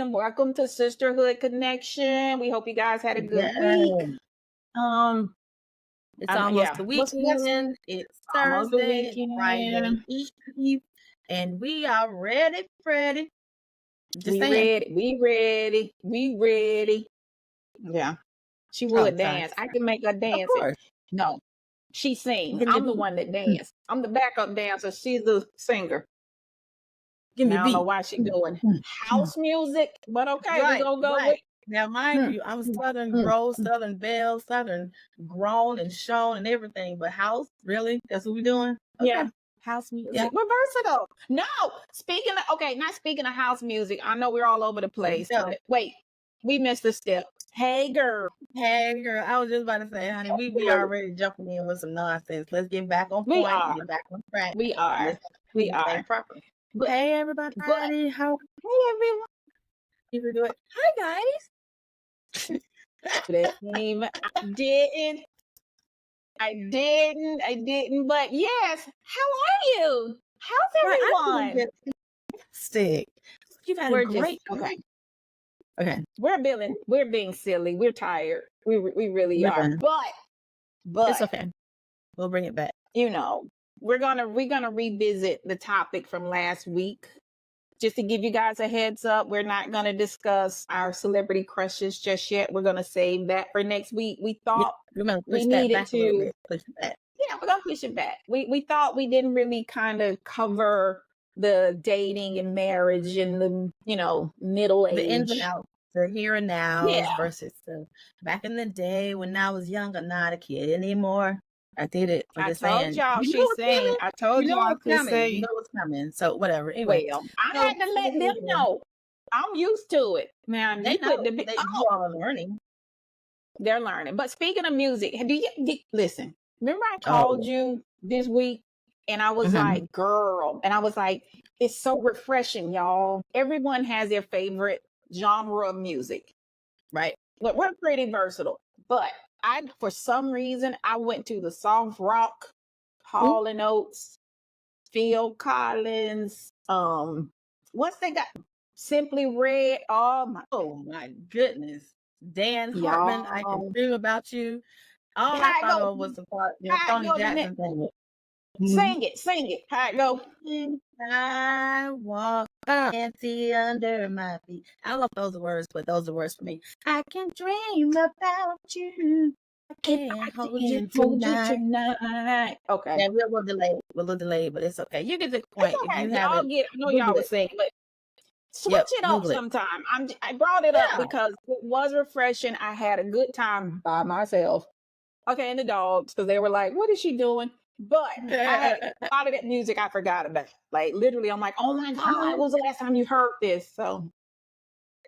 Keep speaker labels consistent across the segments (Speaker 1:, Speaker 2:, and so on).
Speaker 1: and welcome to Sisterhood Connection. We hope you guys had a good week.
Speaker 2: Yes.
Speaker 1: Um,
Speaker 2: It's almost the
Speaker 1: what's
Speaker 2: weekend. It's
Speaker 1: almost the
Speaker 2: Thursday, Friday
Speaker 1: weekend?
Speaker 2: Eve, and we are ready. Just
Speaker 1: We
Speaker 2: saying.
Speaker 1: ready. We ready. We ready. Yeah, she
Speaker 2: Oh,
Speaker 1: would
Speaker 2: sorry.
Speaker 1: dance. I can make her
Speaker 2: Of
Speaker 1: dance.
Speaker 2: course.
Speaker 1: No, she sing.
Speaker 2: Give me a
Speaker 1: I'm the
Speaker 2: beat.
Speaker 1: one that dance. I'm the backup dancer. She's the singer.
Speaker 2: Give me
Speaker 1: And
Speaker 2: a
Speaker 1: I don't know
Speaker 2: beat.
Speaker 1: why she doing
Speaker 2: Mm.
Speaker 1: house music, but okay, we
Speaker 2: Right,
Speaker 1: gonna go with.
Speaker 2: right. Now, mind you, I'm Southern
Speaker 1: Mm.
Speaker 2: Rose, Southern Belle, Southern grown and shown and everything, but house, really? That's what we doing? Okay.
Speaker 1: Yeah.
Speaker 2: House music.
Speaker 1: Yeah, we're versatile. No, not speaking of house music. I know we're all over the place,
Speaker 2: No.
Speaker 1: but wait, we missed a step. Hey, girl.
Speaker 2: Hey, girl, I was just about to say, honey, we already jumping in with some nonsense. Let's get back on
Speaker 1: We
Speaker 2: point,
Speaker 1: are.
Speaker 2: get back on track.
Speaker 1: We are.
Speaker 2: Let's
Speaker 1: We
Speaker 2: do things
Speaker 1: are.
Speaker 2: properly.
Speaker 1: But,
Speaker 2: Hey, everybody.
Speaker 1: but
Speaker 2: How
Speaker 1: hey, everyone.
Speaker 2: you do it? Hi,
Speaker 1: Didn't even. I didn't. But yes, how are you? How's everyone?
Speaker 2: guys. Sick. You've had
Speaker 1: We're
Speaker 2: a great
Speaker 1: just okay.
Speaker 2: Okay.
Speaker 1: We're being silly. We're tired. We really are.
Speaker 2: Listen,
Speaker 1: But
Speaker 2: it's okay. We'll bring it back.
Speaker 1: you know, we're gonna revisit the topic from last week. Just to give you guys a heads up, we're not gonna discuss our celebrity crushes just yet. We're gonna save that for next week. We thought
Speaker 2: We're gonna
Speaker 1: we
Speaker 2: push that
Speaker 1: needed
Speaker 2: back a little
Speaker 1: to.
Speaker 2: bit. Push it back.
Speaker 1: Yeah, we're gonna push it back. We thought we didn't really kind of cover the dating and marriage and the middle
Speaker 2: The ins and
Speaker 1: age.
Speaker 2: outs, the here and now
Speaker 1: Yeah.
Speaker 2: versus the back in the day when I was younger, not a kid anymore. I did it for
Speaker 1: I
Speaker 2: the
Speaker 1: told
Speaker 2: saying.
Speaker 1: y'all
Speaker 2: You know
Speaker 1: she's
Speaker 2: what's
Speaker 1: saying.
Speaker 2: coming.
Speaker 1: I told
Speaker 2: You know
Speaker 1: y'all
Speaker 2: what's
Speaker 1: to
Speaker 2: coming.
Speaker 1: say.
Speaker 2: You know what's coming. So whatever. Anyway,
Speaker 1: Well, I
Speaker 2: so
Speaker 1: had to let them know. I'm used to it. Man,
Speaker 2: they
Speaker 1: you
Speaker 2: know
Speaker 1: put the
Speaker 2: that you all are learning.
Speaker 1: they're learning. But speaking of music, listen? Remember I
Speaker 2: Oh,
Speaker 1: called you this week and I was
Speaker 2: mhm.
Speaker 1: like, girl, and I was like, it's so refreshing, y'all. Everyone has their favorite genre of music, right? But we're pretty versatile. But for some reason, I went to the soft rock, Hall and Oates, Phil Collins, what's they got? Simply Red. Oh
Speaker 2: my goodness. Dan Hartman, I can
Speaker 1: y'all.
Speaker 2: dream about you. All
Speaker 1: How
Speaker 2: I
Speaker 1: it
Speaker 2: thought
Speaker 1: go?
Speaker 2: of was the part
Speaker 1: How it
Speaker 2: Tony
Speaker 1: go,
Speaker 2: Jackson thing.
Speaker 1: Sing it. How it go?
Speaker 2: I walk empty under my feet. I love those words, but those are words for me. I can dream about you. I can't hold you tonight.
Speaker 1: Okay.
Speaker 2: Yeah, we're a little delayed, but it's okay. You get the point.
Speaker 1: It's okay.
Speaker 2: If you
Speaker 1: Y'all
Speaker 2: haven't,
Speaker 1: get. I know
Speaker 2: Google
Speaker 1: y'all was
Speaker 2: it.
Speaker 1: saying, but switch
Speaker 2: Yep,
Speaker 1: it up
Speaker 2: Google it.
Speaker 1: sometime. I brought it up
Speaker 2: Yeah.
Speaker 1: because it was refreshing. I had a good time by myself. Okay, and the dogs, because they were like, "What is she doing?" But a lot of that music I forgot about. Like literally, I'm like, "Oh my god, when was the last time you heard this?" So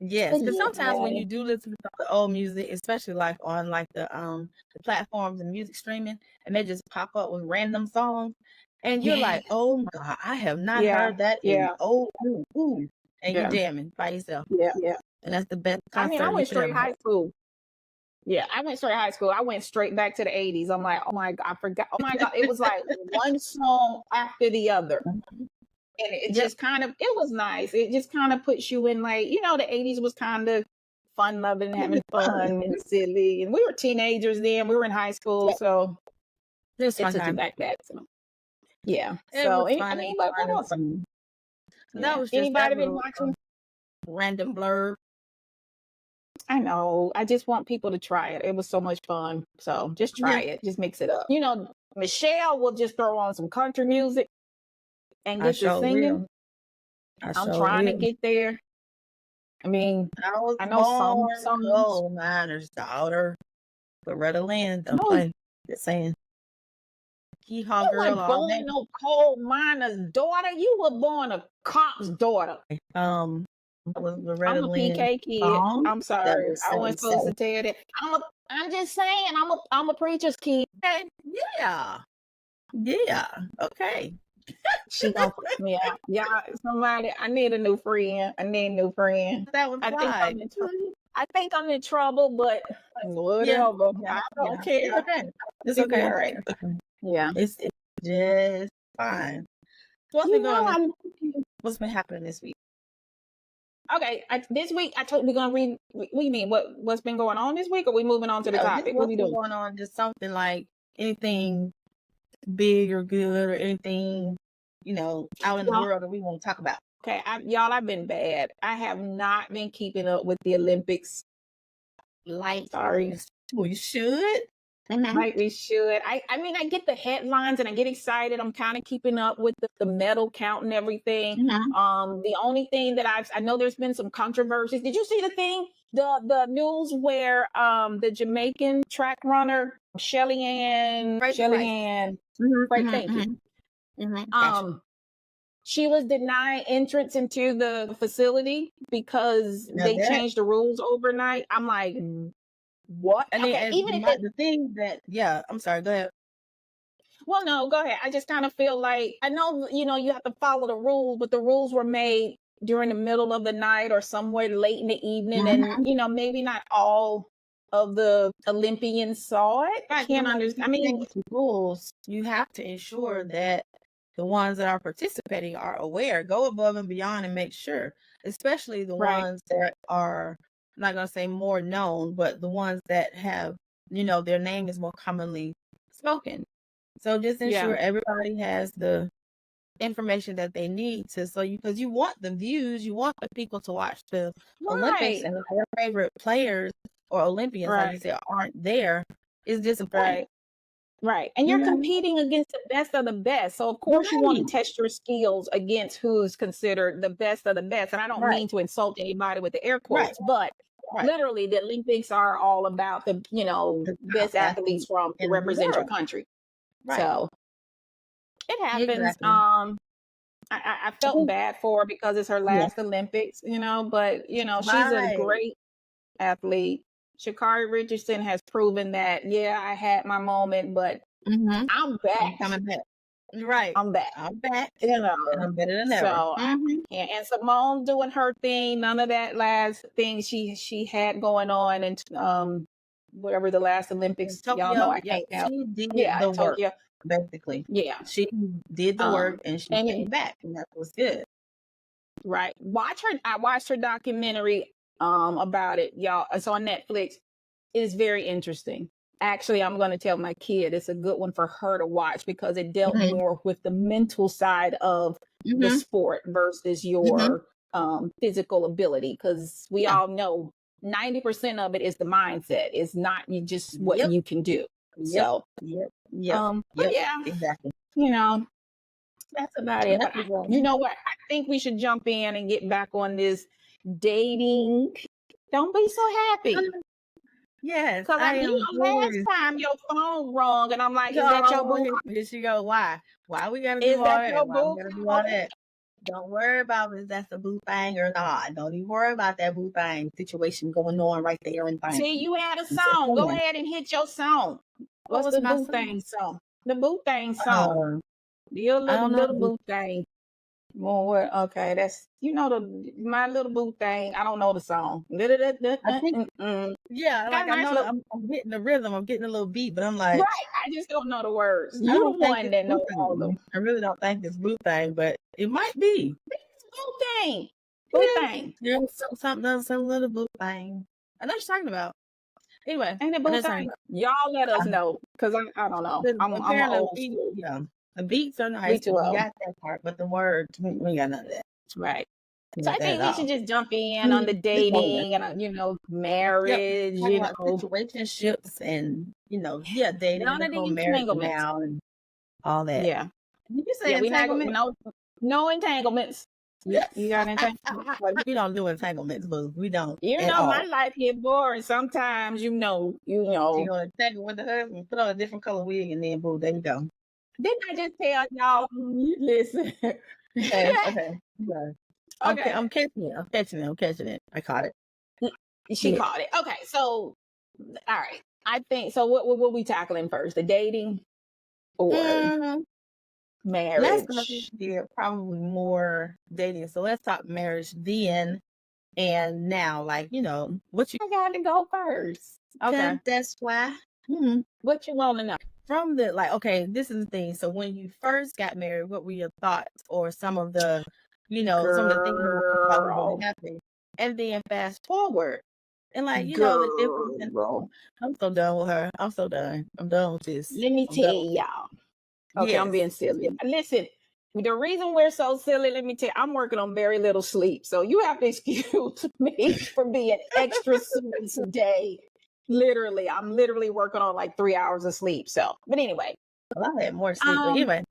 Speaker 2: Yes, because sometimes when
Speaker 1: yeah.
Speaker 2: you do listen to the old music, especially like on like the platforms and music streaming, and they just pop up with random songs, and you're like, "Oh my God, I have not heard that in ooh," and you're jamming by yourself.
Speaker 1: Yeah.
Speaker 2: And that's the best
Speaker 1: I mean,
Speaker 2: concert
Speaker 1: I
Speaker 2: you
Speaker 1: went
Speaker 2: could
Speaker 1: straight
Speaker 2: ever
Speaker 1: high
Speaker 2: have.
Speaker 1: school. Yeah, I went straight high school. I went straight back to the 80s. I'm like, oh my God, I forgot. Oh my God. It was like one song after the other. And it just kind of, it was nice. It just kind of puts you in like, the 80s was kind of fun loving, having fun and silly. And we were teenagers then. We were in high school. So
Speaker 2: This
Speaker 1: it
Speaker 2: fun
Speaker 1: took you
Speaker 2: time.
Speaker 1: back that. So yeah.
Speaker 2: It
Speaker 1: So
Speaker 2: was
Speaker 1: I
Speaker 2: fun.
Speaker 1: mean, but what else?
Speaker 2: That was just
Speaker 1: Anybody
Speaker 2: that
Speaker 1: been
Speaker 2: little
Speaker 1: watching?
Speaker 2: random blurb.
Speaker 1: I know. I just want people to try it. It was so much fun. So just try it. Just mix it up. Michelle will just throw on some country music and get to singing. I'm trying to get there. I mean, I know some
Speaker 2: coal miner's daughter, Loretta Lynn. Don't play. Just saying. Hee-haw girl all day.
Speaker 1: No coal miner's daughter. You were born a cop's daughter.
Speaker 2: Was Loretta
Speaker 1: I'm a
Speaker 2: Lynn
Speaker 1: PK kid.
Speaker 2: song?
Speaker 1: I'm sorry. I wasn't supposed to tell that. I'm just saying. I'm a preacher's kid.
Speaker 2: Okay. Yeah. Okay.
Speaker 1: She gonna put me out. Yeah, somebody. I need a new friend.
Speaker 2: That was why.
Speaker 1: I think I'm in trouble, but whatever. I don't care.
Speaker 2: It's okay.
Speaker 1: All right. Yeah.
Speaker 2: It's just fine. What's been happening this week?
Speaker 1: Okay, this week I told we're gonna read. What do you mean? What's been going on this week? Or we moving on to the
Speaker 2: Yeah, just
Speaker 1: topic? What
Speaker 2: what's
Speaker 1: we
Speaker 2: been
Speaker 1: doing?
Speaker 2: going on, just something like anything big or good or anything, out in the
Speaker 1: Well,
Speaker 2: world that we want to talk about.
Speaker 1: okay, y'all, I've been bad. I have not been keeping up with the Olympics.
Speaker 2: Like,
Speaker 1: Sorry.
Speaker 2: well, you should. Mm-hmm.
Speaker 1: Like we should. I mean, I get the headlines and I get excited. I'm kind of keeping up with the medal count and everything.
Speaker 2: Mm-hmm.
Speaker 1: The only thing that I know there's been some controversies. Did you see the thing? The news where the Jamaican track runner Shelly Ann
Speaker 2: Mm-hmm,
Speaker 1: thank you.
Speaker 2: Gotcha.
Speaker 1: She was denied entrance into the facility because
Speaker 2: Now
Speaker 1: they
Speaker 2: that,
Speaker 1: changed the rules overnight. I'm like, what?
Speaker 2: and
Speaker 1: Okay,
Speaker 2: then
Speaker 1: even if it
Speaker 2: the thing that, yeah, I'm sorry, go ahead.
Speaker 1: well, no, go ahead. I just kind of feel like I know, you have to follow the rules, but the rules were made during the middle of the night or somewhere late in the evening, and
Speaker 2: Mm-hmm.
Speaker 1: maybe not all of the Olympians saw it. I
Speaker 2: Right, but
Speaker 1: can't
Speaker 2: when
Speaker 1: understand.
Speaker 2: you
Speaker 1: I mean,
Speaker 2: change the rules, you have to ensure that the ones that are participating are aware, go above and beyond and make sure, especially the
Speaker 1: right?
Speaker 2: ones that are, I'm not going to say more known, but the ones that have, their name is more commonly spoken. So just
Speaker 1: Yeah,
Speaker 2: ensure everybody has the information that they need because you want the views, you want the people to watch the Olympics,
Speaker 1: right,
Speaker 2: and if their favorite players or Olympians, like you
Speaker 1: right,
Speaker 2: said, aren't there, is disappointing.
Speaker 1: right. Right. And
Speaker 2: You
Speaker 1: you're
Speaker 2: know?
Speaker 1: competing against the best of the best. So of course you want to
Speaker 2: Right.
Speaker 1: test your skills against who's considered the best of the best. And I don't
Speaker 2: Right.
Speaker 1: mean to insult anybody with the air
Speaker 2: Right.
Speaker 1: quotes, but
Speaker 2: Right.
Speaker 1: literally the Olympics are all about the,
Speaker 2: The top
Speaker 1: best athletes
Speaker 2: athlete
Speaker 1: from to
Speaker 2: in the
Speaker 1: represent your
Speaker 2: world.
Speaker 1: country.
Speaker 2: Right.
Speaker 1: So it happens.
Speaker 2: Exactly.
Speaker 1: I
Speaker 2: I
Speaker 1: felt
Speaker 2: think,
Speaker 1: bad for her because it's her
Speaker 2: yeah.
Speaker 1: last Olympics, but she's a
Speaker 2: Right.
Speaker 1: great athlete. Shakari Richardson has proven that, yeah, I had my moment, but
Speaker 2: Mm-hmm.
Speaker 1: I'm
Speaker 2: I'm
Speaker 1: back.
Speaker 2: coming back. Right.
Speaker 1: I'm back.
Speaker 2: I'm back,
Speaker 1: You
Speaker 2: and
Speaker 1: know.
Speaker 2: I'm better than ever.
Speaker 1: So
Speaker 2: Mm-hmm.
Speaker 1: and Simone doing her thing. None of that last thing she had going on, and whatever the last
Speaker 2: In
Speaker 1: Olympics. Y'all know
Speaker 2: Tokyo,
Speaker 1: I
Speaker 2: yep,
Speaker 1: can't count.
Speaker 2: she did
Speaker 1: Yeah,
Speaker 2: the
Speaker 1: in
Speaker 2: work,
Speaker 1: Tokyo.
Speaker 2: basically.
Speaker 1: Yeah.
Speaker 2: She did the work and she
Speaker 1: And
Speaker 2: came back, and that was good.
Speaker 1: right. I watched her documentary about it, y'all. It's on Netflix. It is very interesting. Actually, I'm going to tell my kid it's a good one for her to watch because it dealt
Speaker 2: Mm-hmm.
Speaker 1: more with the mental side of the
Speaker 2: Mm-hmm.
Speaker 1: sport versus
Speaker 2: Mm-hmm.
Speaker 1: your physical ability. Because we
Speaker 2: Yeah.
Speaker 1: all know 90% of it is the mindset. It's not just what
Speaker 2: Yep.
Speaker 1: you can do.
Speaker 2: Yep.
Speaker 1: So,
Speaker 2: Yep. Yep.
Speaker 1: but
Speaker 2: Yep.
Speaker 1: yeah,
Speaker 2: Exactly.
Speaker 1: you know, that's about it.
Speaker 2: Yep.
Speaker 1: But you know what? I think we should jump in and get back on this dating. Don't be so happy.
Speaker 2: Yes,
Speaker 1: Cause
Speaker 2: I
Speaker 1: I
Speaker 2: am
Speaker 1: last
Speaker 2: joyous.
Speaker 1: time your phone rung and I'm like, is that your
Speaker 2: Oh,
Speaker 1: boo?
Speaker 2: here she go. Why? Why we gotta do
Speaker 1: Is
Speaker 2: all
Speaker 1: that
Speaker 2: that?
Speaker 1: your
Speaker 2: Why we
Speaker 1: boo
Speaker 2: gotta do all
Speaker 1: calling?
Speaker 2: that? Don't worry about if that's a boo thing or not. Don't even worry about that boo thing situation going on right there and thing.
Speaker 1: See, you had a
Speaker 2: I'm just
Speaker 1: song. Go
Speaker 2: saying.
Speaker 1: ahead and hit your song.
Speaker 2: What
Speaker 1: What's
Speaker 2: was
Speaker 1: the
Speaker 2: my
Speaker 1: boo
Speaker 2: song?
Speaker 1: thing song? The boo thing song.
Speaker 2: Uh,
Speaker 1: Your
Speaker 2: I don't know.
Speaker 1: little boo thing. Well, what? Okay, that's my little boo thing. I don't know the song.
Speaker 2: I think,
Speaker 1: Got
Speaker 2: yeah,
Speaker 1: a
Speaker 2: like I
Speaker 1: nice
Speaker 2: know that
Speaker 1: little
Speaker 2: I'm getting the rhythm, I'm getting a little beat, but I'm like,
Speaker 1: right. I just don't know the words.
Speaker 2: I
Speaker 1: You
Speaker 2: don't
Speaker 1: the
Speaker 2: think
Speaker 1: one
Speaker 2: it's
Speaker 1: that
Speaker 2: boo
Speaker 1: know all of them.
Speaker 2: thing. I really don't think it's boo thing, but it might be.
Speaker 1: Boo thing. Boo
Speaker 2: Yeah,
Speaker 1: thing.
Speaker 2: yeah, something else, some little boo thing. I know what you're talking about. Anyway,
Speaker 1: Ain't it
Speaker 2: I know
Speaker 1: boo
Speaker 2: what you're talking
Speaker 1: thing?
Speaker 2: about.
Speaker 1: Y'all let us know, cause I don't know. I'm an
Speaker 2: Apparently,
Speaker 1: old school.
Speaker 2: the beats are
Speaker 1: Me
Speaker 2: nice.
Speaker 1: too
Speaker 2: We
Speaker 1: old.
Speaker 2: got that part, but the words, we ain't got none of that.
Speaker 1: Right.
Speaker 2: We
Speaker 1: So
Speaker 2: got
Speaker 1: I
Speaker 2: that
Speaker 1: think
Speaker 2: at
Speaker 1: we
Speaker 2: all.
Speaker 1: should just jump in on the
Speaker 2: Just go there.
Speaker 1: dating and
Speaker 2: Yep.
Speaker 1: marriage.
Speaker 2: Talking about situationships and, yeah, dating,
Speaker 1: None
Speaker 2: the
Speaker 1: of the
Speaker 2: whole marriage
Speaker 1: entanglements.
Speaker 2: now and all that.
Speaker 1: Yeah.
Speaker 2: Did you say
Speaker 1: Yeah, we not
Speaker 2: entanglement?
Speaker 1: no entanglements. You got entanglements? Like,
Speaker 2: We don't do entanglements, boo. We don't at
Speaker 1: my
Speaker 2: all.
Speaker 1: life get boring. Sometimes,
Speaker 2: You're gonna tangle with the husband, put on a different color wig, and then boo, there you go.
Speaker 1: Didn't I just tell y'all? Listen.
Speaker 2: Okay, okay. Okay.
Speaker 1: Okay.
Speaker 2: I'm catching it. I'm catching it. I'm catching it. I caught it.
Speaker 1: She
Speaker 2: Yeah.
Speaker 1: caught it. Okay. So, all right. I think so. What we tackling first? The dating or
Speaker 2: Mm, let's go
Speaker 1: marriage?
Speaker 2: here. Probably more dating. So let's talk marriage then and now. Like, what you.
Speaker 1: I got to go first. Okay.
Speaker 2: That's why. Mm-hmm.
Speaker 1: What you want to know?
Speaker 2: From the okay, this is the thing. So when you first got married, what were your thoughts or some of the, some of the things you thought were going
Speaker 1: Girl.
Speaker 2: to happen? and then fast forward. And like, the difference. And
Speaker 1: Girl,
Speaker 2: I'm so done with her. I'm so done. I'm done with this.
Speaker 1: let me
Speaker 2: I'm
Speaker 1: tell
Speaker 2: done with this.
Speaker 1: y'all. Okay, I'm
Speaker 2: Yes.
Speaker 1: being silly.
Speaker 2: Yes.
Speaker 1: Listen, the reason we're so silly, let me tell you, I'm working on very little sleep. So you have to excuse me for being extra silly today. Literally, I'm literally working on like 3 hours of sleep. So, but anyway,
Speaker 2: Well, I had more sleep, but anyway.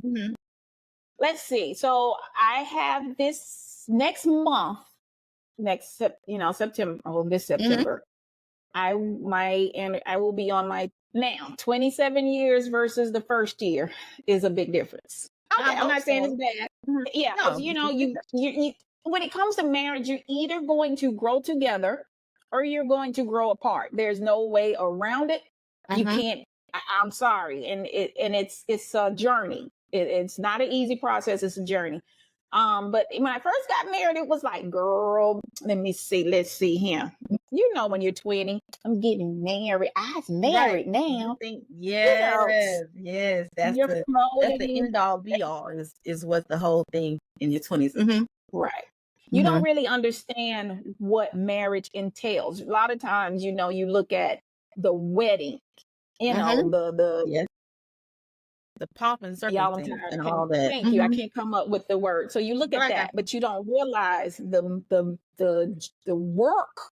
Speaker 1: let's see. So I have this next month, September. Oh, this September. I will be on my now 27 years versus the first year is a big difference. Okay, I'm not saying it's bad. Yeah, because
Speaker 2: No.
Speaker 1: you when it comes to marriage, you're either going to grow together or you're going to grow apart. There's no way around it. You can't. I'm sorry, and it's a journey. It's not an easy process. It's a journey. But when I first got married, it was like, girl, let me see. Let's see here. You know, when you're 20, I'm getting married. I was married now.
Speaker 2: Yes, yes. That's
Speaker 1: You're
Speaker 2: the
Speaker 1: floating.
Speaker 2: end all be all is what the whole thing in your 20s.
Speaker 1: Right. You don't really understand what marriage entails. A lot of times, you look at the wedding, the
Speaker 2: Yes. The pomp and
Speaker 1: y'all, I'm
Speaker 2: circumstance
Speaker 1: tired.
Speaker 2: and all that.
Speaker 1: Thank you. I can't come up with the word. So you look at that, but you don't realize the work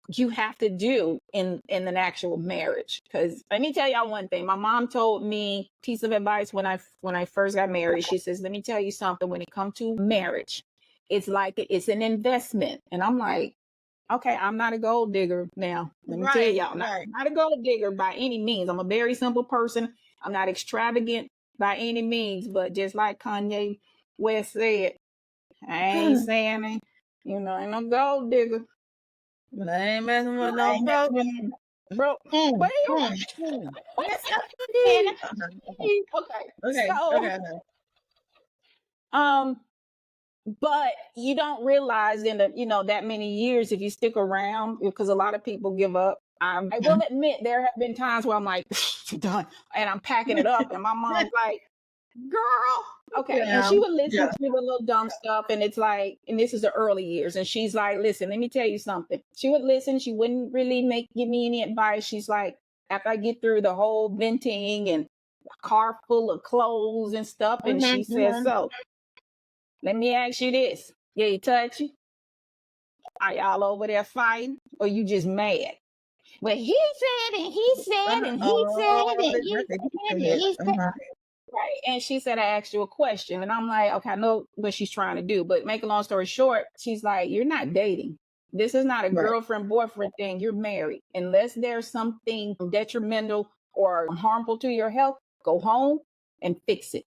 Speaker 1: you have to do in an actual marriage. Because let me tell y'all one thing. My mom told me piece of advice when I first got married. She says, "Let me tell you something. When it comes to marriage, it's like it's an investment." And I'm like, okay, I'm not a gold digger now. Let me tell y'all, not a gold digger by any means. I'm a very simple person. I'm not extravagant by any means, but just like Kanye West said, I ain't saying it, ain't no gold digger.
Speaker 2: But I ain't messing with no broke.
Speaker 1: But anyway, okay. So, but you don't realize in that many years if you stick around, because a lot of people give up. I will admit there have been times where I'm like, done, and I'm packing it up, and my mom's like, girl, okay. And she would listen to the little dumb stuff, and it's like, and this is the early years, and she's like, listen, let me tell you something. She would listen. She wouldn't really give me any advice. She's like, after I get through the whole venting and a car full of clothes and stuff, and she says, so let me ask you this. Yeah, you touchy? Are y'all over there fighting, or you just mad? Well, he said, and he said, and he said, and he said, and he said. Right. And she said, I asked you a question. And I'm like, okay, I know what she's trying to do. But make a long story short, she's like, you're not dating. This is not a girlfriend, boyfriend thing. You're married. Unless there's something detrimental or harmful to your health, go home and fix it.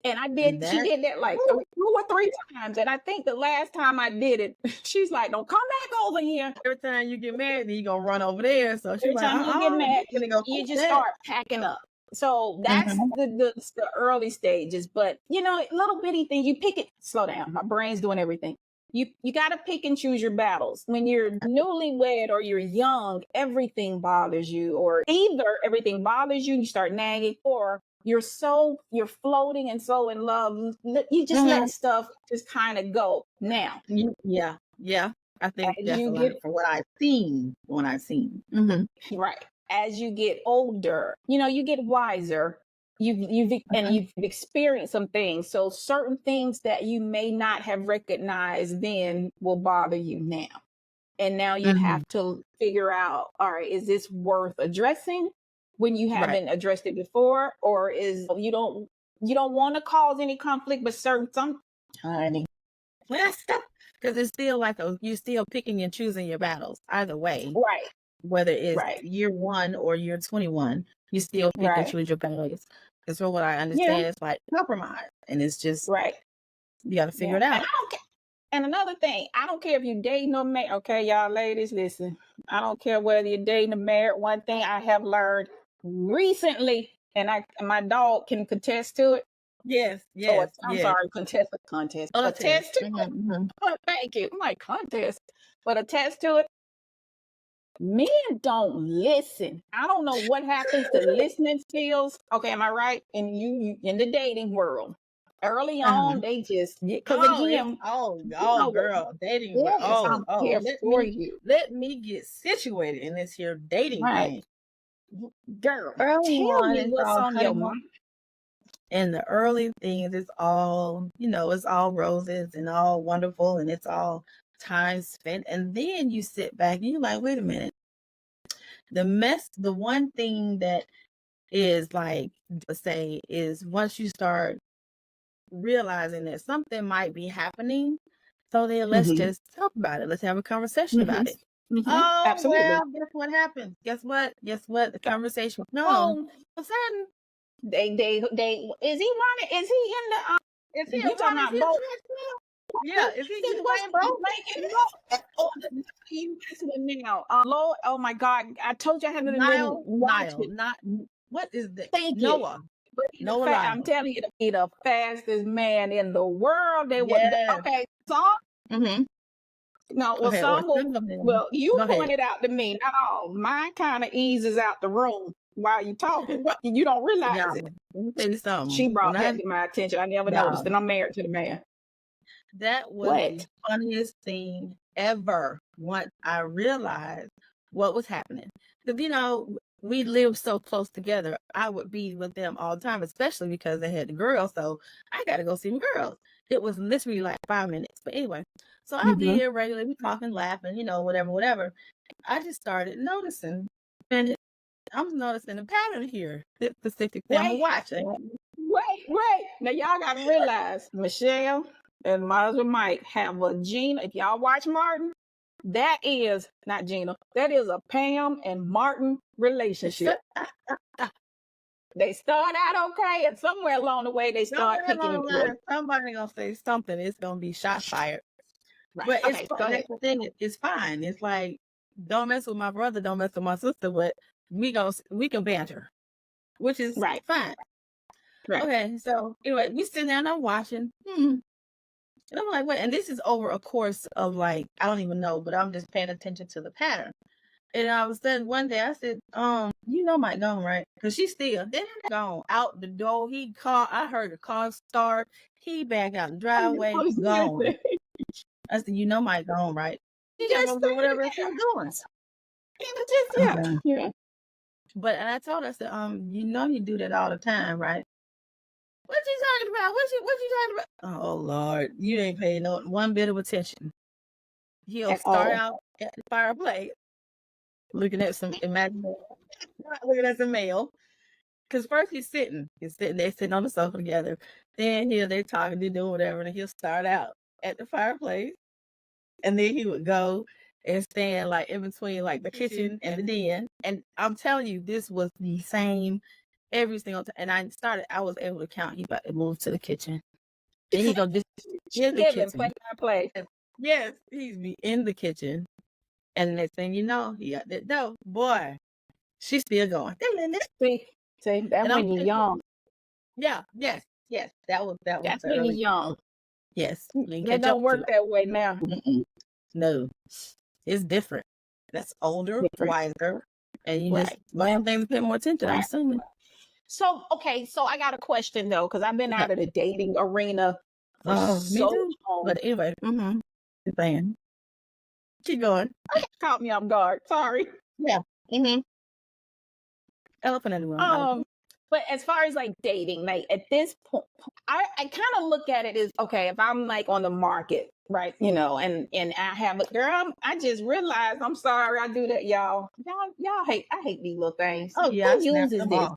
Speaker 1: And I did, she did that like 2 or 3 times. And I think the last time I did it, she's like, don't come back over here.
Speaker 2: Every time you get married, then you're going to run over there. So she's
Speaker 1: Every
Speaker 2: like,
Speaker 1: time you get mad, you just start packing up. So that's the early stages. But, little bitty thing, you pick it. Slow down. My brain's doing everything. You got to pick and choose your battles. When you're newlywed or you're young, everything bothers you. Or either everything bothers you, you start nagging, or you're floating and so in love. You just let stuff just kind of go. Now.
Speaker 2: Yeah. I think that's a lot from what I've seen.
Speaker 1: Right. As you get older, you get wiser. You've experienced some things. So certain things that you may not have recognized then will bother you now. And now you have to figure out, all right, is this worth addressing when you haven't addressed it before? Or is you don't want to cause any conflict, but some honey.
Speaker 2: Because it's still like you're still picking and choosing your battles either way.
Speaker 1: Right.
Speaker 2: Whether it's year 1 or year 21, you still pick and choose your battles. Because from what I understand, it's like compromise. And it's just, you got to figure it out.
Speaker 1: And another thing, I don't care if you're dating or married. Okay, y'all ladies, listen. I don't care whether you're dating or married. One thing I have learned recently, and my dog can contest to it.
Speaker 2: Yes.
Speaker 1: I'm sorry, contest. Attest to it. Oh, thank you. I'm like, contest. But attest to it. Men don't listen. I don't know what happens to listening skills. Okay, am I right? And you in the dating world. Early on, they just because
Speaker 2: Oh, it's
Speaker 1: again,
Speaker 2: girl, dating.
Speaker 1: yes, I'm here for
Speaker 2: Let
Speaker 1: you,
Speaker 2: me get situated in this here dating
Speaker 1: right,
Speaker 2: thing.
Speaker 1: girl.
Speaker 2: Early
Speaker 1: Tell
Speaker 2: on,
Speaker 1: me
Speaker 2: it's
Speaker 1: what's
Speaker 2: all
Speaker 1: on your
Speaker 2: honeymoon,
Speaker 1: mind.
Speaker 2: and the early things, it's all it's all roses and all wonderful, and it's all time spent. And then you sit back and you're like, wait a minute, the one thing that is like, let's say, is once you start realizing that something might be happening. So then let's
Speaker 1: Mm-hmm.
Speaker 2: just talk about it. Let's have a conversation about it.
Speaker 1: Mm-hmm.
Speaker 2: Oh,
Speaker 1: Absolutely.
Speaker 2: well, guess what happened? Guess what? Guess what? The conversation was gone. All
Speaker 1: Oh,
Speaker 2: of a sudden,
Speaker 1: they is he running? Is he in the
Speaker 2: is he
Speaker 1: you talking
Speaker 2: running
Speaker 1: about
Speaker 2: his
Speaker 1: boat?
Speaker 2: track now? Yeah, is he
Speaker 1: What's
Speaker 2: Usain Bolt?
Speaker 1: like oh, you now? Lord, oh my God! I told you I hadn't been
Speaker 2: Nile,
Speaker 1: watching.
Speaker 2: not what is that?
Speaker 1: Thank you.
Speaker 2: Noah,
Speaker 1: But
Speaker 2: Noah
Speaker 1: I'm
Speaker 2: Lyle.
Speaker 1: telling you, to be the fastest man in the world. They were
Speaker 2: Yes.
Speaker 1: okay. Some
Speaker 2: Mm-hmm.
Speaker 1: no, well,
Speaker 2: Okay, or
Speaker 1: some will.
Speaker 2: some of them.
Speaker 1: Well, you
Speaker 2: Go ahead.
Speaker 1: pointed out to me. Not all. Mine kind of eases out the room while you talking. You don't realize
Speaker 2: Yeah,
Speaker 1: it.
Speaker 2: let me tell you something.
Speaker 1: She brought
Speaker 2: When I
Speaker 1: that to my attention. I never noticed,
Speaker 2: no,
Speaker 1: and I'm married to the man.
Speaker 2: that was the
Speaker 1: What?
Speaker 2: funniest thing ever once I realized what was happening. Because, we lived so close together. I would be with them all the time, especially because they had the girls. So I got to go see the girls. It was literally like 5 minutes. But anyway, so I'd be here regularly, we talking, laughing, whatever, whatever. I just started noticing. And I'm noticing a pattern here. This specific thing I'm watching.
Speaker 1: Wait. Now y'all gotta realize Michelle and my husband Mike have a Gina. If y'all watch Martin, that is not Gina. That is a Pam and Martin relationship. They start out okay, and somewhere along the way they start picking.
Speaker 2: Somebody gonna say something. It's gonna be shot fired.
Speaker 1: Right.
Speaker 2: But
Speaker 1: Okay, go ahead.
Speaker 2: that's the thing. It's fine. It's like, don't mess with my brother, don't mess with my sister, but we can banter, which is
Speaker 1: Right.
Speaker 2: fine.
Speaker 1: Right.
Speaker 2: Okay, so anyway, we sit down, I'm watching, and I'm like, what? And this is over a course of like, I don't even know, but I'm just paying attention to the pattern. And all of a sudden, one day I said, Mike gone, right? Because she's still gone out the door. I heard the car start. He back out the driveway, gone. I said, Mike gone, right? He got to do whatever he's doing.
Speaker 1: Yeah.
Speaker 2: But and I told her, I said, you do that all the time, right? What you talking about? What you talking about? Oh Lord, you ain't paying no one bit of attention. He'll start out at the fireplace, looking at some looking at some mail. Because first he's sitting on the sofa together. Then they're talking, they're doing whatever, and he'll start out at the fireplace, and then he would go and stand like in between like the kitchen and the den. And I'm telling you, this was the same every single time. And I was able to count. He about to move to the kitchen. Then he go this in the kitchen. Yes, he's be in the kitchen. And the next thing you know, he got that dough. Boy, she's still going.
Speaker 1: See, that's when you're young.
Speaker 2: Yeah, yes. That was
Speaker 1: That's when you're young.
Speaker 2: Yes.
Speaker 1: It don't work that way now.
Speaker 2: No. It's different. That's older, wiser, and you just learn things, pay more attention, I'm assuming.
Speaker 1: So, okay, so I got a question though, because I've been out of the dating arena for
Speaker 2: me too.
Speaker 1: long.
Speaker 2: But anyway, saying. Keep going.
Speaker 1: Caught me off guard. Sorry.
Speaker 2: Yeah. Elephant in the room.
Speaker 1: But as far as like dating, like at this point, I kind of look at it as okay, if I'm like on the market, right? And I have a girl, I just realized, I'm sorry, I do that, y'all. Y'all hate, I hate these little things.
Speaker 2: Oh yeah,
Speaker 1: who uses this?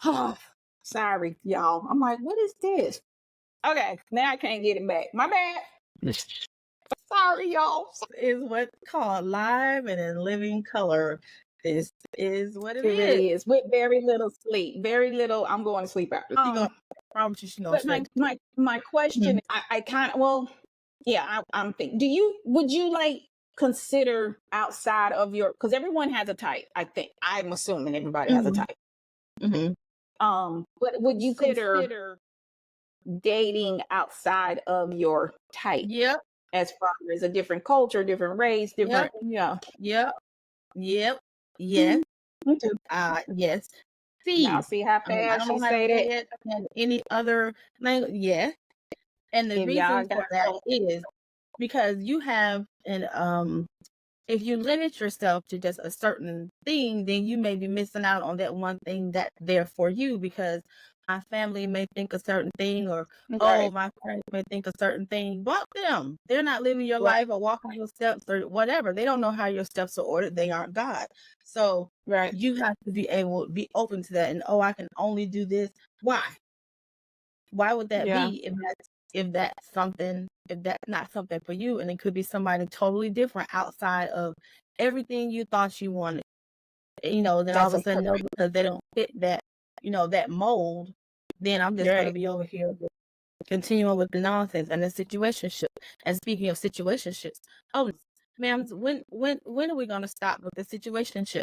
Speaker 1: Oh, sorry, y'all. I'm like, what is this? Okay, now I can't get it back. My bad. Sorry, y'all.
Speaker 2: Is what's called live and in living color. This is what it
Speaker 1: really is. With very little sleep. Very little. I'm going to sleep after.
Speaker 2: I promise you,
Speaker 1: but my question, I kind of, I'm thinking, would you like consider outside of your, because everyone has a type, I think. I'm assuming everybody has a type. But would you consider dating outside of your type?
Speaker 2: Yep.
Speaker 1: As far as a different culture, different race, different,
Speaker 2: Yep. Yes.
Speaker 1: Me too.
Speaker 2: Yes.
Speaker 1: Now
Speaker 2: see.
Speaker 1: see how
Speaker 2: I
Speaker 1: fast
Speaker 2: don't know
Speaker 1: she
Speaker 2: how to
Speaker 1: said
Speaker 2: say
Speaker 1: it.
Speaker 2: it in any other language. Yeah. And the
Speaker 1: If y'all
Speaker 2: reason
Speaker 1: got
Speaker 2: for that is because you have if you limit yourself to just a certain thing, then you may be missing out on that one thing that's there for you, because my family may think a certain thing, or oh,
Speaker 1: right,
Speaker 2: my friends may think a certain thing. Bump them. They're not living your
Speaker 1: right,
Speaker 2: life or walking your steps or whatever. They don't know how your steps are ordered. They aren't God. So
Speaker 1: right,
Speaker 2: you have to be able to be open to that. And oh, I can only do this. Why? Why would that
Speaker 1: yeah,
Speaker 2: be if that's not something for you, and it could be somebody totally different outside of everything you thought you wanted. Then all of
Speaker 1: that's
Speaker 2: a
Speaker 1: a
Speaker 2: sudden, no, because they don't fit that, that mold, then I'm just gonna
Speaker 1: right,
Speaker 2: be over here continuing with the nonsense and the situationship. And speaking of situationships, oh, ma'am, when are we gonna stop with the situationship?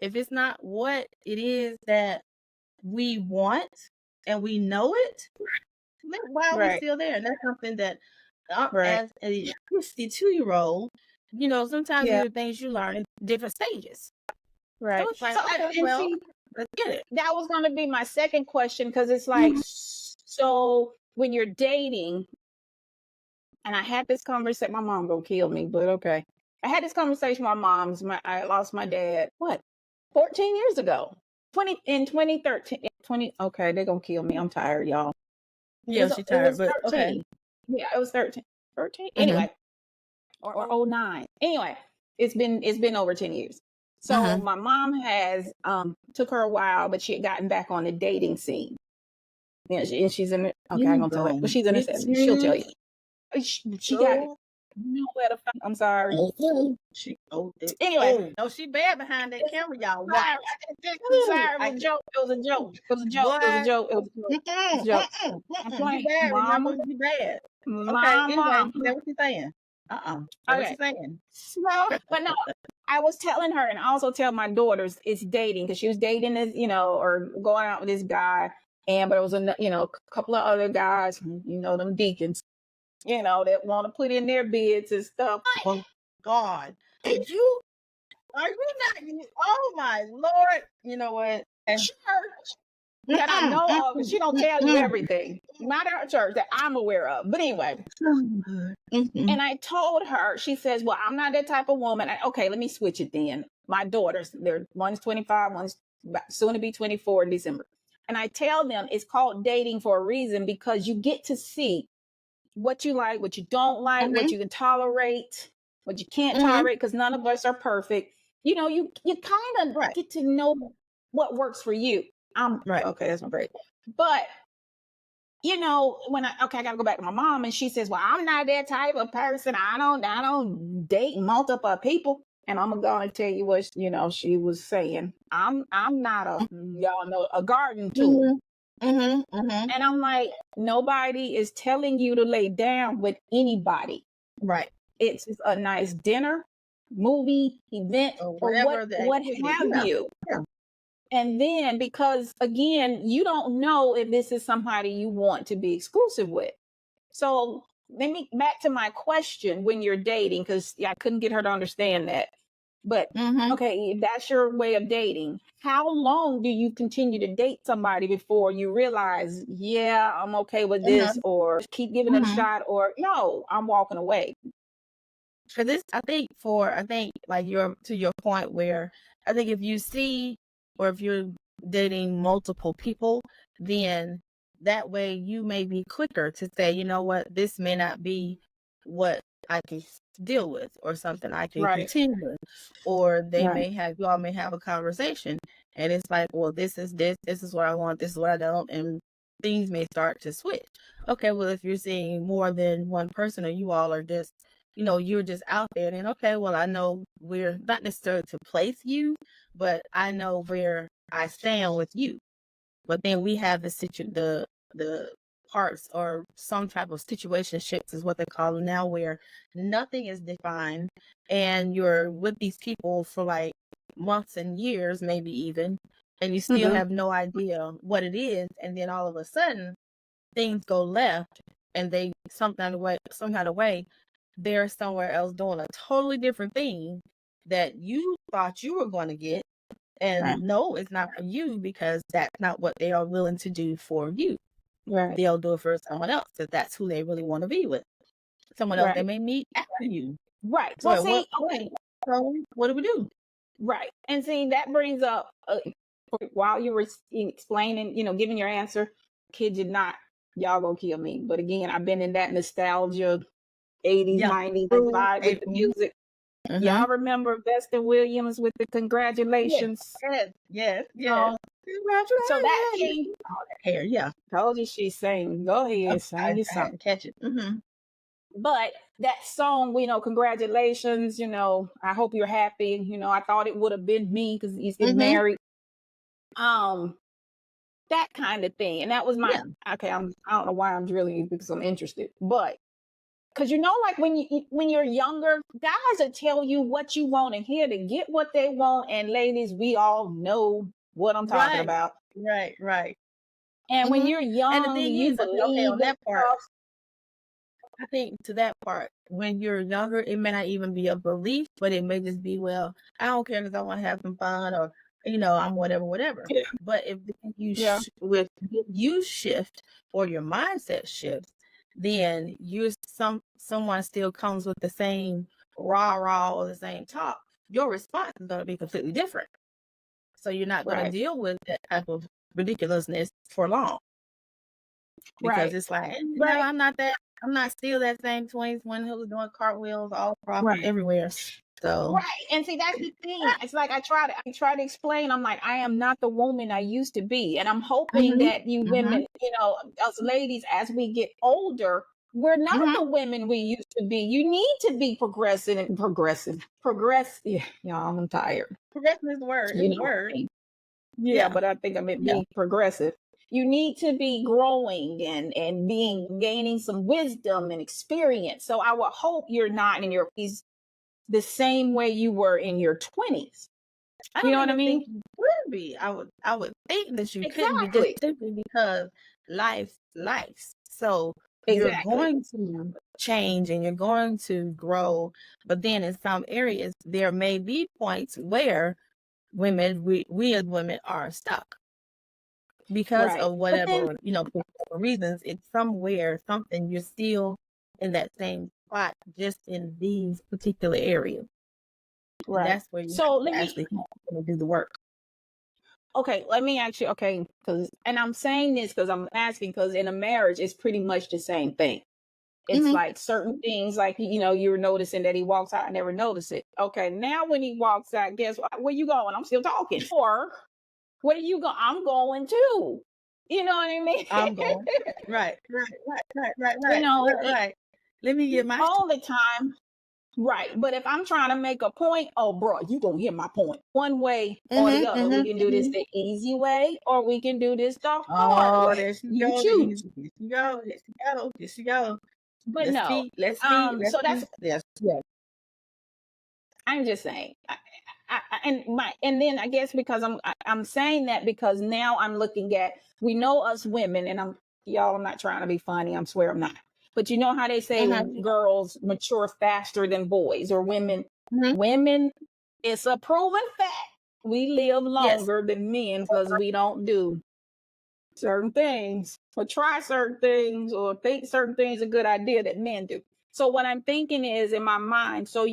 Speaker 2: If it's not what it is that we want and we know it, why are we
Speaker 1: right,
Speaker 2: still there? And that's something that,
Speaker 1: right,
Speaker 2: as a 62-year-old, sometimes
Speaker 1: yeah,
Speaker 2: there are things you learn in different stages.
Speaker 1: right.
Speaker 2: So it's like,
Speaker 1: So
Speaker 2: okay,
Speaker 1: and
Speaker 2: well,
Speaker 1: see,
Speaker 2: let's get it.
Speaker 1: that was going to be my second question because it's like,
Speaker 2: Mhm.
Speaker 1: so when you're dating, and I had this conversation, my mom gonna kill me, but okay. I had this conversation with my mom's. I lost my dad. What? 14 years ago. 2013. 20. Okay, they're gonna kill me. I'm tired, y'all.
Speaker 2: Yeah, she's
Speaker 1: It
Speaker 2: tired,
Speaker 1: was
Speaker 2: but okay.
Speaker 1: 13. Yeah, it was 13. 13.
Speaker 2: Mm-hmm.
Speaker 1: Anyway, or 09. Anyway, it's been over 10 years. So
Speaker 2: Mm-hmm.
Speaker 1: my mom has took her a while, but she had gotten back on the dating scene. Yeah, and she's in. Okay, I'm
Speaker 2: You
Speaker 1: gonna tell it, but
Speaker 2: gonna
Speaker 1: she's in her
Speaker 2: get
Speaker 1: 70s. She'll tell
Speaker 2: to
Speaker 1: you. She got
Speaker 2: go.
Speaker 1: nowhere to find. I'm sorry.
Speaker 2: She oh,
Speaker 1: Anyway,
Speaker 2: no, she bad behind that camera, y'all. Watch.
Speaker 1: sorry,
Speaker 2: Ooh,
Speaker 1: sorry, it was a joke. It was a joke. It was a joke. It was a
Speaker 2: boy.
Speaker 1: joke. It was a joke. It was a joke. I'm
Speaker 2: You
Speaker 1: playing,
Speaker 2: bad, remember?
Speaker 1: mama,
Speaker 2: You bad. Okay, anyway,
Speaker 1: mama.
Speaker 2: is that what you're saying? That what
Speaker 1: Okay,
Speaker 2: you're saying?
Speaker 1: so but no, I was telling her, and I also tell my daughters it's dating because she was dating this, or going out with this guy, but it was a couple of other guys, them deacons, that want to put in their bids and stuff.
Speaker 2: Oh God, you are you not? Oh my Lord! You know what?
Speaker 1: Church that I know of, and she don't tell you everything. Not our church that I'm aware of. But anyway, and I told her, she says, "Well, I'm not that type of woman." Okay, let me switch it then. My daughters, one's 25, one's soon to be 24 in December. And I tell them it's called dating for a reason because you get to see what you like, what you don't like, what you can tolerate, what you can't tolerate, because none of us are perfect. You kind of
Speaker 2: Right,
Speaker 1: get to know what works for you. I'm
Speaker 2: right.
Speaker 1: okay, that's my break. But when I gotta go back to my mom, and she says, "Well, I'm not that type of person. I don't date multiple people." And I'm gonna tell you what she was saying. I'm not y'all know a garden tool.
Speaker 2: Mm-hmm. Mm-hmm.
Speaker 1: And I'm like, nobody is telling you to lay down with anybody.
Speaker 2: Right.
Speaker 1: It's just a nice dinner, movie, event,
Speaker 2: Or
Speaker 1: or
Speaker 2: whatever the
Speaker 1: what
Speaker 2: activity.
Speaker 1: have
Speaker 2: Yeah.
Speaker 1: you.
Speaker 2: Yeah.
Speaker 1: And then because again, you don't know if this is somebody you want to be exclusive with. So let me back to my question when you're dating, because I couldn't get her to understand that. But
Speaker 2: Mm-hmm.
Speaker 1: okay, if that's your way of dating, how long do you continue to date somebody before you realize, yeah, I'm okay with this, or keep giving it a
Speaker 2: Mm-hmm.
Speaker 1: shot, or no, I'm walking away?
Speaker 2: For this, I think like to your point where I think if you see, or if you're dating multiple people, then that way you may be quicker to say, you know what, this may not be what I can deal with, or something I can
Speaker 1: Right,
Speaker 2: continue with, or
Speaker 1: right,
Speaker 2: you all may have a conversation, and it's like, well, this is what I want, this is what I don't, and things may start to switch. Okay, well, if you're seeing more than one person, or you all are just you're just out there, then okay, well, I know we're not necessarily to place you, but I know where I stand with you. But then we have the parts, or some type of situationships is what they call them now, where nothing is defined, and you're with these people for like months and years, maybe even, and you still
Speaker 1: mm-hmm.
Speaker 2: have no idea what it is, and then all of a sudden things go left, and they some kind of way they're somewhere else doing a totally different thing that you thought you were going to get, And no, it's not for you because that's not what they are willing to do for you.
Speaker 1: Right.
Speaker 2: They'll do it for someone else if that's who they really want to be with. Someone else they may meet after you.
Speaker 1: Right.
Speaker 2: So
Speaker 1: So
Speaker 2: at
Speaker 1: see,
Speaker 2: what point, so what do we do?
Speaker 1: right. And see, that brings up while you were explaining, giving your answer, kid you not, y'all gonna kill me. But again, I've been in that nostalgia 80s,
Speaker 2: Yeah.
Speaker 1: 90s vibe with the music. Y'all remember Vesta Williams with the congratulations?
Speaker 2: Yes.
Speaker 1: Congratulations. So that came
Speaker 2: hair, yeah.
Speaker 1: Told you she sang. Go ahead, sing your song.
Speaker 2: Catch it.
Speaker 1: But that song, congratulations, I hope you're happy. I thought it would have been me because he's getting married. That kind of thing. And that was my okay. I don't know why I'm drilling you because I'm interested, but because like when you're younger, guys will tell you what you want to hear to get what they want. And ladies, we all know what I'm talking about.
Speaker 2: Right.
Speaker 1: And when you're young,
Speaker 2: and the thing
Speaker 1: you
Speaker 2: is,
Speaker 1: believe
Speaker 2: on that part. I think to that part, when you're younger, it may not even be a belief, but it may just be, well, I don't care because I want to have some fun, or I'm whatever.
Speaker 1: Yeah.
Speaker 2: But if you you shift or your mindset shifts, then someone still comes with the same rah or the same talk. Your response is going to be completely different. So you're not going to deal with that type of ridiculousness for long. Because it's like, no, I'm not still that same 20s who was doing cartwheels all across everywhere. So
Speaker 1: and see, that's the thing. It's like I try to explain. I'm like, I am not the woman I used to be, and I'm hoping that you women, us ladies, as we get older, we're not the women we used to be. You need to be progressive. Yeah, y'all, I'm tired.
Speaker 2: Progressive is the word. It's the word.
Speaker 1: Yeah, but I think I meant being progressive. You need to be growing and gaining some wisdom and experience. So I would hope you're not in your the same way you were in your 20s. You know what I mean?
Speaker 2: You would be. I would think that you couldn't be, just simply because life. So you're going to change and you're going to grow, but then in some areas there may be points where we as women are stuck because of whatever reasons. It's something you're still in that same spot, just in these particular areas. Right. That's where you actually do the work.
Speaker 1: Okay, let me ask you. Okay, and I'm saying this because I'm asking because in a marriage, it's pretty much the same thing. It's like certain things, like you were noticing that he walks out. I never noticed it. Okay, now when he walks out, guess what? Where you going? I'm still talking. Or where you go? I'm going too. You know what I mean?
Speaker 2: I'm going. Right. Right. Let me get my
Speaker 1: all the time. Right. But if I'm trying to make a point, oh, bro, you going to hear my point. One way or the other. We can do this the easy way or we can do this the hard way. You choose.
Speaker 2: There you go.
Speaker 1: But let's see. So that's, I'm just saying. And then I guess because I'm saying that because now I'm looking at, we know us women, and I'm not trying to be funny. I swear I'm not. But you know how they say girls mature faster than boys or women. Women, it's a proven fact. We live longer than men because we don't do certain things or try certain things or think certain things are a good idea that men do. So what I'm thinking is in my mind, so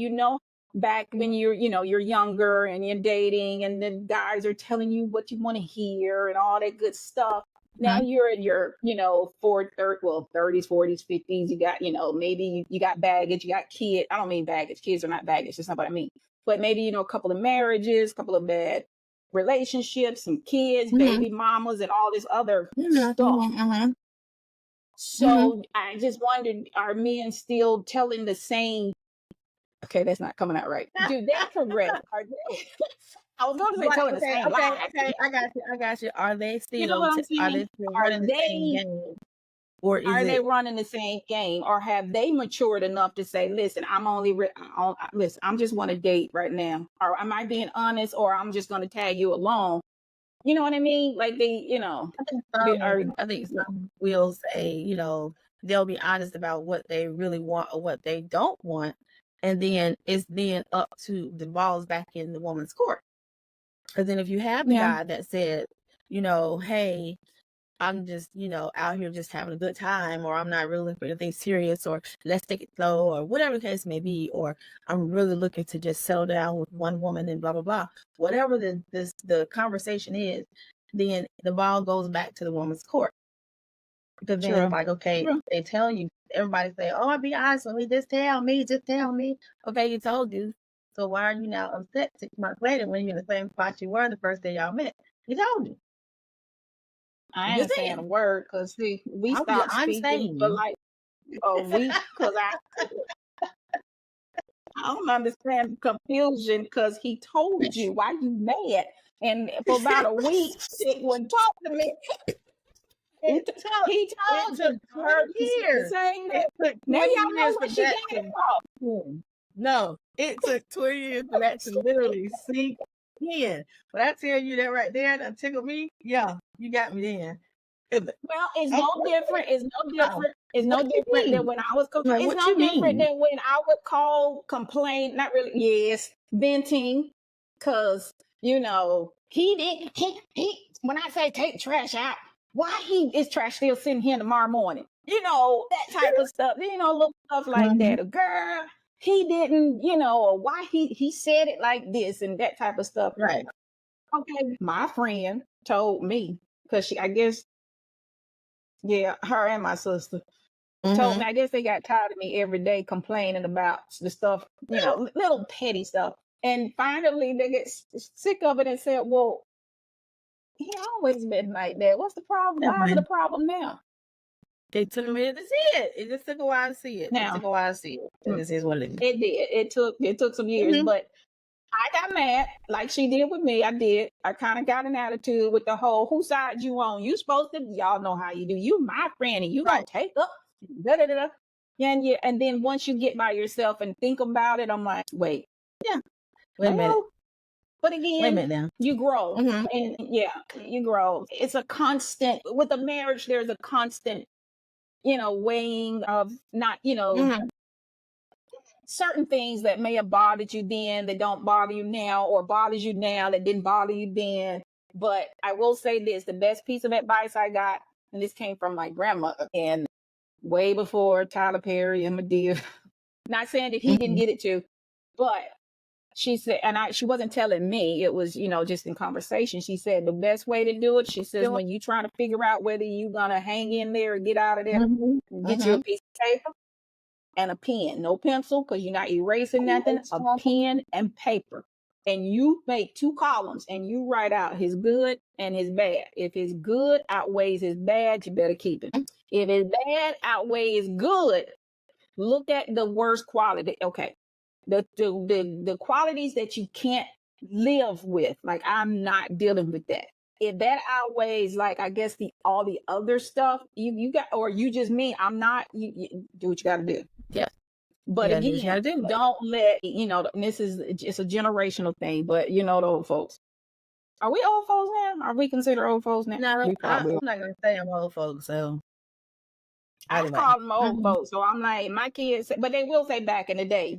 Speaker 1: back when you're younger and you're dating and the guys are telling you what you want to hear and all that good stuff. Now you're in your, 30s, 40s, 50s. You got, maybe you got baggage, you got kids. I don't mean baggage. Kids are not baggage. That's not what I mean. But maybe, a couple of marriages, a couple of bad relationships, some kids, baby mamas, and all this other stuff. So I just wondered, are men still telling the same? Okay, that's not coming out right. Do they progress? Are they? I was going to say telling the same lies.
Speaker 2: Okay, I got you. Are they still?
Speaker 1: You know what I'm saying?
Speaker 2: Are they still running the same game? Or
Speaker 1: they running the same game, or have they matured enough to say, "Listen, I'm only listen. I'm just want to date right now," or am I being honest, or I'm just going to tag you along? You know what I mean? Like
Speaker 2: I think some will say, they'll be honest about what they really want or what they don't want, and then it's then up to the balls back in the woman's court. Because then if you have the guy that said, hey, I'm just, out here just having a good time, or I'm not really looking for anything serious, or let's take it slow, or whatever the case may be, or I'm really looking to just settle down with one woman and blah, blah, blah. Whatever the conversation is, then the ball goes back to the woman's court. Because then it's like, okay, they tell you, everybody say, oh, be honest with me, just tell me. Okay, you told you. So why are you now upset 6 months later when you're in the same spot you were the first day y'all met? He told you.
Speaker 1: I ain't saying a word because we stopped speaking for like a week because I don't understand confusion because he told you why you mad, and for about a week he wouldn't talk to me. He told her
Speaker 2: years.
Speaker 1: Saying that now y'all know what she got it
Speaker 2: from. No, it took 20 years for that to literally sink in. But I tell you that right there, that tickled me. Yeah, you got me then.
Speaker 1: Well, it's no different. It's no different. It's no different than when I was. It's no different than when I would call, complain. Not really. Yes, venting, because he did. He. When I say take trash out, why is trash still sitting here tomorrow morning? That type of stuff. Little stuff like that. A girl, he didn't. Or why he said it like this and that type of stuff.
Speaker 2: Right.
Speaker 1: Okay. My friend told me because I guess. Yeah, her and my sister told me. I guess they got tired of me every day complaining about the stuff, little petty stuff. And finally, they get sick of it and said, "Well, he always been like that. What's the problem? Why is it a problem now?"
Speaker 2: They took a minute to see it. It just took a while to see it.
Speaker 1: Now,
Speaker 2: it took a while to see it. This is what it is.
Speaker 1: It did. It took some years, but I got mad like she did with me. I did. I kind of got an attitude with the whole whose side you on. You supposed to, y'all know how you do. You my friend and you gonna take up. Da, da, da, da. Yeah. And then once you get by yourself and think about it, I'm like, wait.
Speaker 2: Yeah. Wait a minute.
Speaker 1: But again,
Speaker 2: wait a minute now.
Speaker 1: You grow. And you grow. It's a constant with a marriage, there's a constant, weighing of not, certain things that may have bothered you then that don't bother you now, or bothers you now that didn't bother you then. But I will say this, the best piece of advice I got, and this came from my grandmother, and way before Tyler Perry and Medea. Not saying that he didn't get it too, but she said, and she wasn't telling me, it was, just in conversation. She said the best way to do it, she says, when you trying to figure out whether you're going to hang in there or get out of there, get you a piece of paper and a pen, no pencil, because you're not erasing nothing, a pen and paper. And you make 2 columns and you write out his good and his bad. If his good outweighs his bad, you better keep it. If his bad outweighs good, look at the worst quality. Okay. The qualities that you can't live with, like I'm not dealing with that. If that outweighs, like, I guess all the other stuff you got, or you just mean I'm not, you do what you got to do.
Speaker 2: Yeah.
Speaker 1: But again, don't let, this is just a generational thing, but the old folks. Are we old folks now? Are we considered old folks now?
Speaker 2: No, I'm not going to say I'm old folks, so.
Speaker 1: I call them old folks, so I'm like, my kids, but they will say back in the day,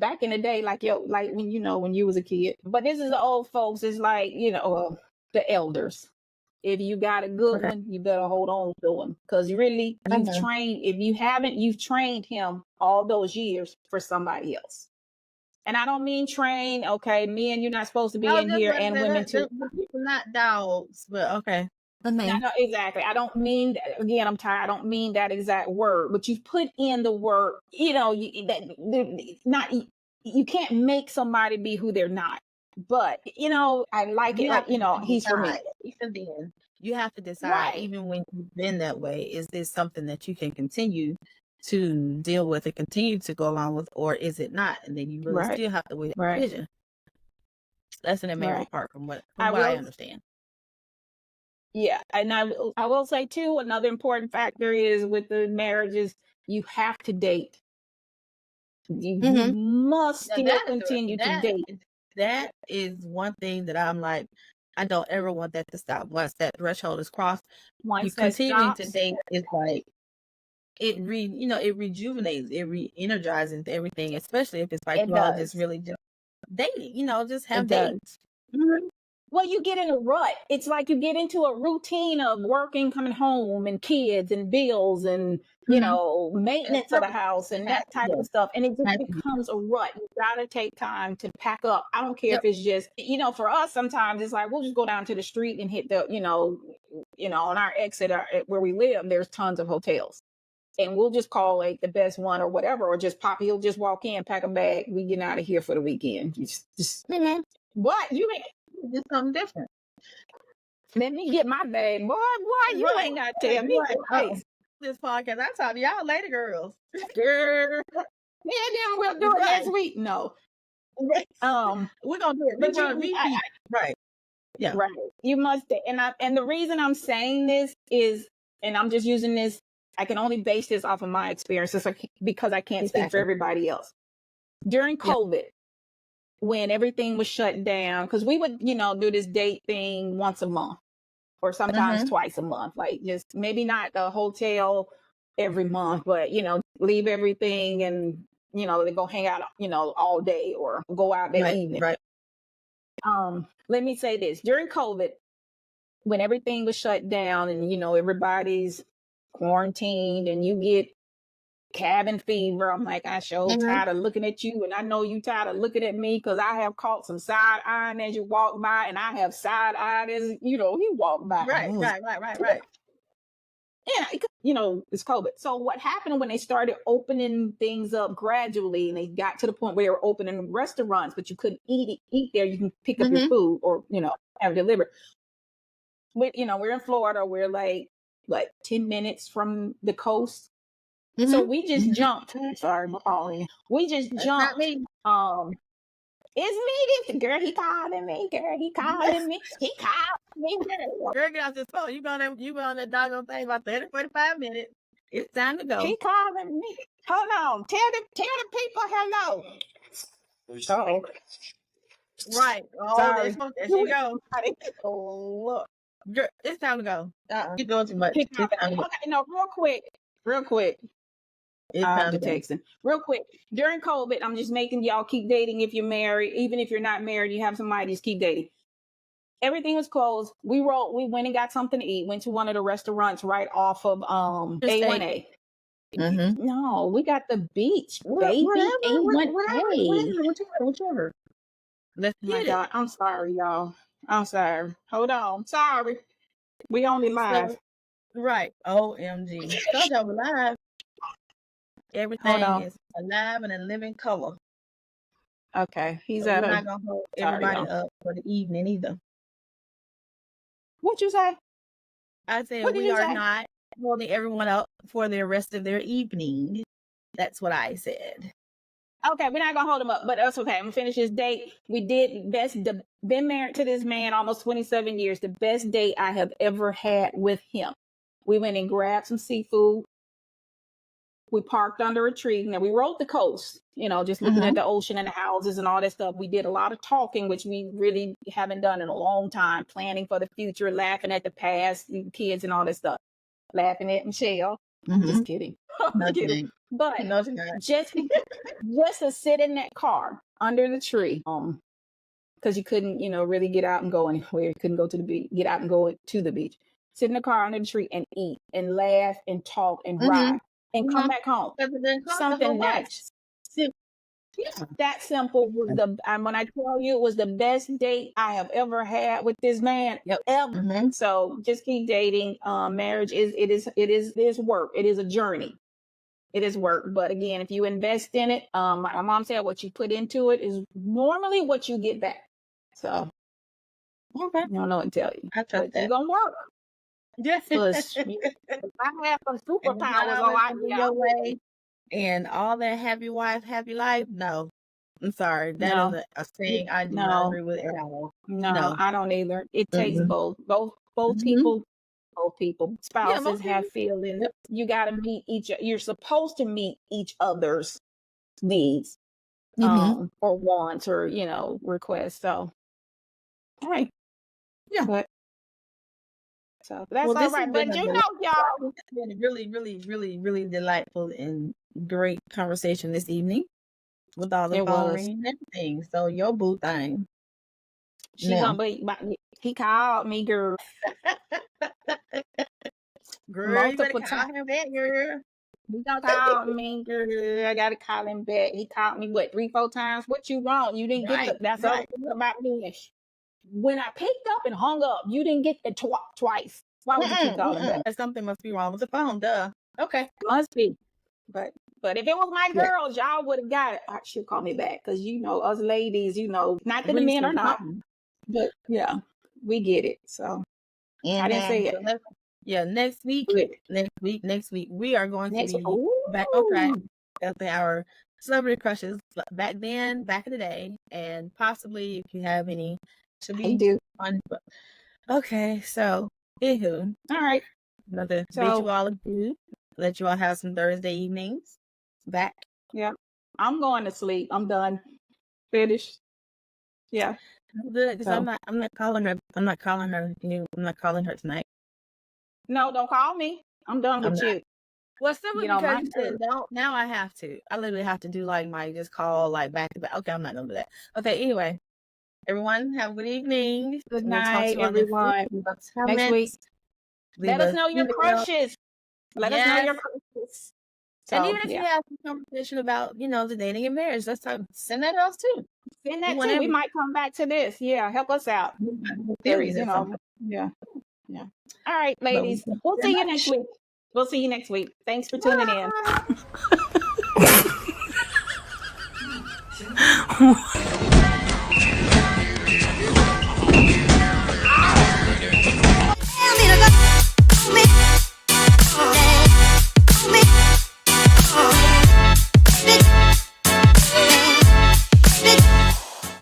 Speaker 1: like when when you was a kid. But this is the old folks. It's like the elders. If you got a good one, you better hold on to him, because really you've trained. If you haven't, you've trained him all those years for somebody else. And I don't mean train. Okay, men, you're not supposed to be in here, and women too.
Speaker 2: Not dogs, but okay.
Speaker 1: No, exactly. I don't mean that. Again, I'm tired. I don't mean that exact word, but you put in the word. You can't make somebody be who they're not. But I like it. Like he's for me.
Speaker 2: Even then, you have to decide. Even when you've been that way, is this something that you can continue to deal with and continue to go along with, or is it not? And then you really still have to weigh a decision. That's an marriage part, from what I understand.
Speaker 1: Yeah, and I will say too, another important factor is with the marriages, you have to date. You must still continue to date.
Speaker 2: That is one thing that I'm like, I don't ever want that to stop. Once that threshold is crossed, you continuing to date is like it rejuvenates, it re-energizes everything, especially if it's like you all just really just dating, just have dates.
Speaker 1: Well, you get in a rut. It's like you get into a routine of working, coming home, and kids and bills and, maintenance of the house and that type of stuff. And it just becomes a rut. You got to take time to pack up. I don't care if it's just, for us, sometimes it's like, we'll just go down to the street and hit the, on our exit where we live, there's tons of hotels. And we'll just call like the best one or whatever, or just he'll just walk in, pack a bag. We get out of here for the weekend. What? You ain't
Speaker 2: do something different.
Speaker 1: Let me get my bag. Boy, you ain't not telling me twice.
Speaker 2: This podcast, I talk to y'all later, girls.
Speaker 1: Girl. Yeah, then we'll do it next week. No.
Speaker 2: We're gonna do it. But right. Yeah.
Speaker 1: Right. You must, and the reason I'm saying this is, and I'm just using this, I can only base this off of my experiences because I can't speak for everybody else. During COVID, when everything was shut down, because we would, do this date thing once a month or sometimes twice a month, like just maybe not the hotel every month, but, leave everything and, they go hang out, all day or go out that evening.
Speaker 2: Right.
Speaker 1: Let me say this. During COVID, when everything was shut down and, everybody's quarantined and you get cabin fever, I'm like, I tired of looking at you, and I know you tired of looking at me because I have caught some side eyeing as you walk by, and I have side eyed as he walked by.
Speaker 2: Right.
Speaker 1: Yeah, it's COVID. So what happened when they started opening things up gradually, and they got to the point where they were opening restaurants, but you couldn't eat there. You can pick up your food or have it delivered. We're in Florida. We're like 10 minutes from the coast. So we just jumped. Sorry, my phone. We just jumped.
Speaker 2: It's
Speaker 1: me. This girl, he calling me. Girl, he calling me. He called me.
Speaker 2: Girl, get off this phone. You been on that doggone thing about 30-45 minutes. It's time to go.
Speaker 1: He calling me. Hold on. Tell the people hello. Sorry.
Speaker 2: Right. Oh,
Speaker 1: sorry.
Speaker 2: There she goes.
Speaker 1: Oh, look.
Speaker 2: Girl, it's time to go. You're doing too much.
Speaker 1: Okay, no, real quick. I'm texting. Real quick. During COVID, I'm just making y'all keep dating if you're married. Even if you're not married, you have somebody, just keep dating. Everything was closed. We went and got something to eat. Went to one of the restaurants right off of A1A. No, we got the beach, baby.
Speaker 2: Whichever. Let's
Speaker 1: my God, I'm sorry, y'all. I'm sorry. Hold on. Sorry. We only live.
Speaker 2: Right. OMG. Don't y'all live. Everything is alive and in living color.
Speaker 1: Okay.
Speaker 2: We're not gonna hold everybody up for the evening either.
Speaker 1: What you say?
Speaker 2: I said we are not holding everyone up for the rest of their evening. That's what I said.
Speaker 1: Okay, we're not gonna hold them up, but that's okay. I'm gonna finish this date. We did been married to this man almost 27 years. The best date I have ever had with him. We went and grabbed some seafood. We parked under a tree. Now we rode the coast, just looking at the ocean and the houses and all that stuff. We did a lot of talking, which we really haven't done in a long time, planning for the future, laughing at the past, kids and all that stuff. Laughing at Michelle. I'm just kidding. But just to sit in that car under the tree, because you couldn't, really get out and go anywhere. You couldn't go to the beach, get out and go to the beach. Sit in the car under the tree and eat and laugh and talk and ride. And come back home. Something that's that simple was and when I tell you it was the best date I have ever had with this man ever. So just keep dating. Marriage is work. It is a journey. It is work. But again, if you invest in it, my mom said what you put into it is normally what you get back. So I don't know what to tell you.
Speaker 2: I trust that.
Speaker 1: You're gonna work.
Speaker 2: Yes.
Speaker 1: I have some superpowers on
Speaker 2: your way and all that happy wife, happy life. No, I'm sorry. That is a saying I do not agree with at all.
Speaker 1: No, I don't either. It takes both people, spouses have feelings. Yep. You got to meet you're supposed to meet each other's needs, or wants or, requests. So, all right.
Speaker 2: Yeah.
Speaker 1: But so that's all right. But y'all,
Speaker 2: it's been a really, really, really, really delightful and great conversation this evening with all the phone ring and everything. So your boo thing.
Speaker 1: She gonna be. He called me, girl.
Speaker 2: Girl, you better call him back, girl.
Speaker 1: He gonna call me, girl. I gotta call him back. He called me 3-4 times. What you want? You didn't get that's all about this. When I picked up and hung up, you didn't get the twice. Why would you keep calling back?
Speaker 2: Something must be wrong with the phone, duh. Okay.
Speaker 1: Must be. But if it was my girls, y'all would have got it. She'll call me back because us ladies, not that the men are not, but yeah, we get it. So I didn't say it.
Speaker 2: Next week we are going to be back on track with our celebrity crushes back in the day, and possibly if you have any to be fun. Okay, so anywho,
Speaker 1: all right.
Speaker 2: Another bid you all adieu. Let you all have some Thursday evenings. Back.
Speaker 1: Yeah. I'm going to sleep. I'm done. Finished. Yeah.
Speaker 2: Good, because I'm not calling her. I'm not calling her tonight.
Speaker 1: No, don't call me. I'm done with you.
Speaker 2: Well, simply because you said don't. Now I have to. I literally have to do my just call back to back. Okay, I'm not gonna do that. Okay, anyway. Everyone, have a good evening.
Speaker 1: Good night, everyone. Next week. Let us know your crushes. Let us know your crushes.
Speaker 2: So, and even if you have some conversation about, the dating and marriage, send that to us too.
Speaker 1: Send that too. We might come back to this. Yeah, help us out. Series, Yeah. Yeah. All right, ladies. We'll see you next week. We'll see you next week. Thanks for tuning in.